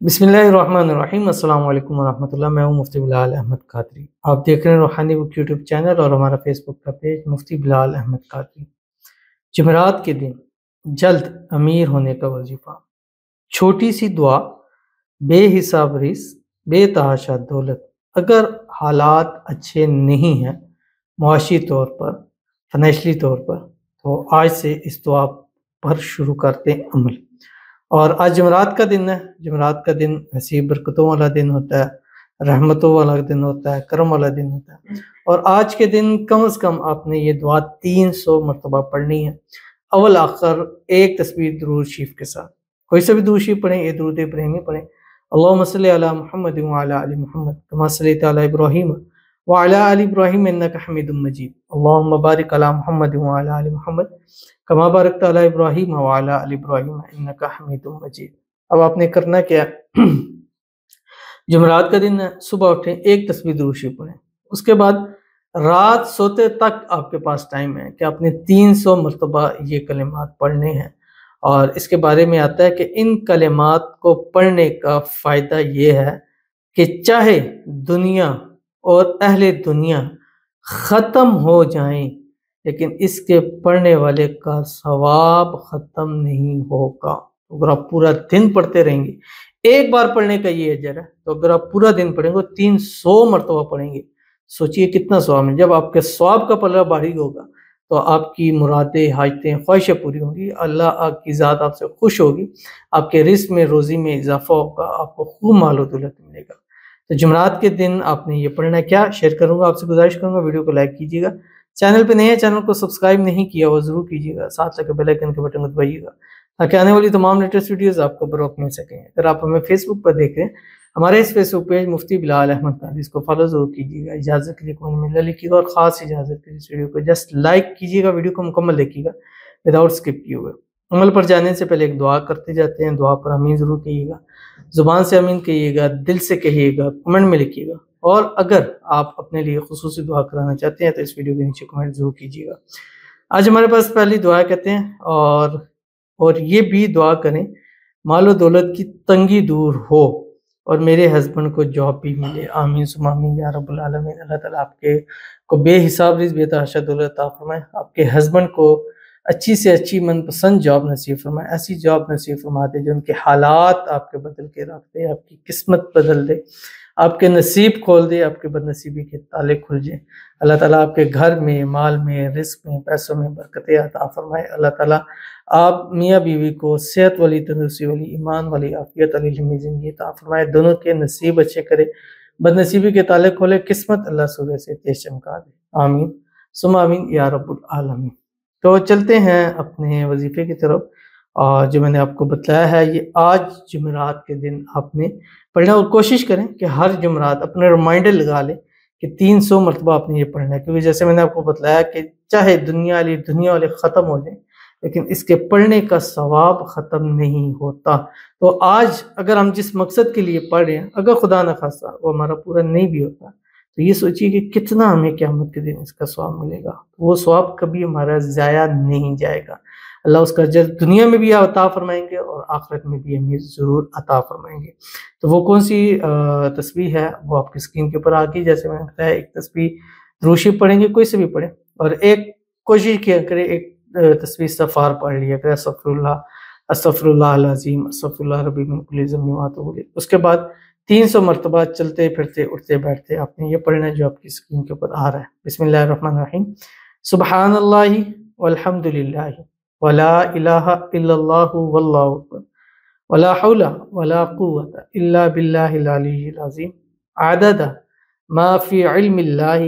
بسم اللہ الرحمن الرحیم۔ السلام علیکم ورحمۃ اللہ۔ میں ہوں مفتی بلال احمد قادری۔ آپ دیکھ رہے ہیں روحانی بک یوٹیوب چینل اور ہمارا فیس بک کا پیج مفتی بلال احمد قادری۔ جمعرات کے دن جلد امیر ہونے کا وظیفہ، چھوٹی سی دعا، بے حساب رزق، بے تحاشا دولت۔ اگر حالات اچھے نہیں ہیں معاشی طور پر، فائنینشلی طور پر، تو آج سے اس دعا پر شروع کرتے ہیں عمل۔ اور آج جمعرات کا دن ہے۔ جمعرات کا دن ایسی برکتوں والا دن ہوتا ہے، رحمتوں والا دن ہوتا ہے، کرم والا دن ہوتا ہے۔ اور آج کے دن کم از کم آپ نے یہ دعا 300 مرتبہ پڑھنی ہے، اول آخر ایک تسبیح درود شریف کے ساتھ۔ کوئی سے بھی درود شریف پڑھیں، یہ درود ابراہیمی پڑھیں۔ اللہم صلی علی محمد وعلی آل محمد کما صلیت علی ابراہیم وعلی آل ابراہیم انک حمید مجید۔ اللہم بارک علی محمد وعلی آل محمد کما بارکت علی ابراہیم وعلی آل ابراہیم انک حمید مجید۔ اب آپ نے کرنا کیا؟ جمعرات کا دن ہے، صبح اٹھیں، ایک تسبیح درود شریف پڑھیں۔ اس کے بعد رات سوتے تک آپ کے پاس ٹائم ہے کہ آپ نے 300 مرتبہ یہ کلمات پڑھنے ہیں۔ اور اس کے بارے میں آتا ہے کہ ان کلمات کو پڑھنے کا فائدہ یہ ہے کہ چاہے دنیا اور اہل دنیا ختم ہو جائیں لیکن اس کے پڑھنے والے کا ثواب ختم نہیں ہوگا۔ اگر آپ پورا دن پڑھتے رہیں گے، ایک بار پڑھنے کا یہ اجر ہے، تو اگر آپ پورا دن پڑھیں گے 300 مرتبہ پڑھیں گے، سوچئے کتنا ثواب ہے۔ جب آپ کے ثواب کا پلڑا بھاری ہوگا تو آپ کی مرادیں، حاجتیں، خواہشیں پوری ہوں گی، اللہ آپ کی ذات آپ سے خوش ہوگی، آپ کے رزق میں، روزی میں اضافہ ہوگا، آپ کو خوب مال و دولت ملے گا۔ تو جمعرات کے دن آپ نے یہ پڑھنا ہے۔ کیا شیئر کروں گا، آپ سے گزارش کروں گا ویڈیو کو لائک کیجیے گا، چینل پہ نئے ہیں چینل کو سبسکرائب نہیں کیا وہ ضرور کیجیے گا، ساتھ لگے بیل آئیکن کے بٹن کو دبائیے گا تاکہ آنے والی تمام لیٹسٹ ویڈیوز آپ کو بروقت مل سکیں۔ اگر آپ ہمیں فیس بک پر دیکھ رہے ہیں، ہمارے اس فیس بک پیج مفتی بلال احمد قادری، اس کو فالو ضرور کیجیے گا۔ اجازت کے لیے کمنٹ میں لکھیے گا، اور خاص اجازت کے لیے اس ویڈیو کو جسٹ لائک کیجیے گا، ویڈیو کو مکمل دیکھیے گا وداؤٹ اسکپ کیے ہوئے۔ عمل پر جانے سے پہلے ایک دعا کرتے جاتے ہیں، دعا پر آمین ضرور کہیے گا، زبان سے آمین کہیے گا، دل سے کہیے گا، کمنٹ میں لکھیے گا۔ اور اگر آپ اپنے لیے خصوصی دعا کرانا چاہتے ہیں تو اس ویڈیو کے نیچے کمنٹ ضرور کیجیے گا۔ آج ہمارے پاس پہلی دعا کہتے ہیں، اور یہ بھی دعا کریں مال و دولت کی تنگی دور ہو اور میرے ہسبینڈ کو جاب بھی ملے، آمین ثم آمین یا رب العالمین۔ اللہ تعالیٰ آپ کے کو بے حساب رزق، بے تحاشا دولت عطا فرمائے، آپ کے ہسبینڈ کو اچھی سے اچھی من پسند جاب نصیب فرمائے، ایسی جاب نصیب فرما دے جو ان کے حالات آپ کے بدل کے رکھ دے، آپ کی قسمت بدل دے، آپ کے نصیب کھول دے، آپ کے بد نصیبی کے تالے کھل جائیں۔ اللہ تعالیٰ آپ کے گھر میں، مال میں، رزق میں، پیسوں میں برکتیں عطا فرمائے۔ اللہ تعالیٰ آپ میاں بیوی کو صحت والی، تندرستی والی، ایمان والی، عافیت والی لمبی زندگی عطا فرمائے، دونوں کے نصیب اچھے کرے، بد نصیبی کے تالے کھولے، قسمت اللہ سورہ سے تیز چمکا دے، آمین ثم آمین یا رب العالمین۔ تو چلتے ہیں اپنے وظیفے کی طرف، اور جو میں نے آپ کو بتلایا ہے یہ آج جمعرات کے دن آپ نے پڑھنا، اور کوشش کریں کہ ہر جمعرات اپنے ریمائنڈر لگا لیں کہ 300 مرتبہ آپ نے یہ پڑھنا ہے، کیونکہ جیسے میں نے آپ کو بتلایا کہ چاہے دنیا والے ختم ہو جائیں لیکن اس کے پڑھنے کا ثواب ختم نہیں ہوتا۔ تو آج اگر ہم جس مقصد کے لیے پڑھ رہے ہیں، اگر خدا نخواستہ وہ ہمارا پورا نہیں بھی ہوتا تو یہ سوچیے کہ کتنا ہمیں قیامت کے دن اس کا ثواب ملے گا۔ وہ ثواب کبھی ہمارا ضائع نہیں جائے گا، اللہ اس کا اجر دنیا میں بھی عطا فرمائیں گے اور آخرت میں بھی ہمیں ضرور عطا فرمائیں گے۔ تو وہ کون سی تسبیح ہے وہ آپ کی اسکرین کے اوپر آ گئی۔ جیسے میں نے بتایا، ایک تسبیح درود شریف پڑھیں گے، کوئی سے بھی پڑھیں، اور ایک کوشش کیا کرے ایک تسبیح استغفار پڑھ لیا کرے، استغفر اللہ العظیم، استغفر اللہ ربی من کل ذنب واتوب الیہ۔ اس کے بعد 300 مرتبہ چلتے پھرتے اٹھتے بیٹھتے آپ نے یہ پڑھنا ہے جو آپ کی اسکرین کے اوپر آ رہا ہے۔ بسم اللہ الرحمن الرحیم، سبحان اللہ والحمد للہ ولا الہ الا اللہ واللہ اکبر ولا حول ولا قوت الا باللہ العلی العظیم عدد ما فی علم اللہ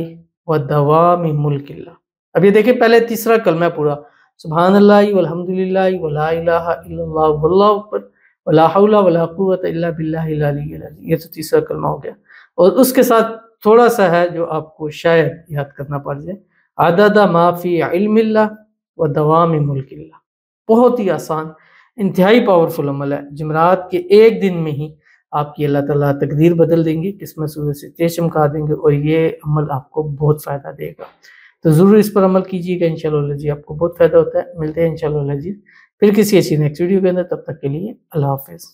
ودوام ملک اللہ۔ اب یہ دیکھیں، پہلے تیسرا کلمہ ہے پورا، سبحان اللہ والحمد للہ ولا الہ الا اللہ واللہ اکبر ولا حول ولا قوت الا باللہ العلی العظیم، یہ تو تیسرا کلمہ ہو گیا۔ اور اس کے ساتھ تھوڑا سا ہے جو آپ کو شاید یاد کرنا پڑ جائے، عدد ما فی علم اللہ ودوام ملک اللہ۔ بہت ہی آسان، انتہائی پاورفل عمل ہے۔ جمعرات کے ایک دن میں ہی آپ کی اللہ تعالیٰ تقدیر بدل دیں گے، قسمت سورج سے تیز چمکا دیں گے، اور یہ عمل آپ کو بہت فائدہ دے گا۔ تو ضرور اس پر عمل کیجیے گا، انشاءاللہ جی آپ کو بہت فائدہ ہوتا ہے۔ ملتے ہیں انشاءاللہ جی پھر کسی ایسی نیکسٹ ویڈیو کے اندر، تب تک کے لیے اللہ حافظ۔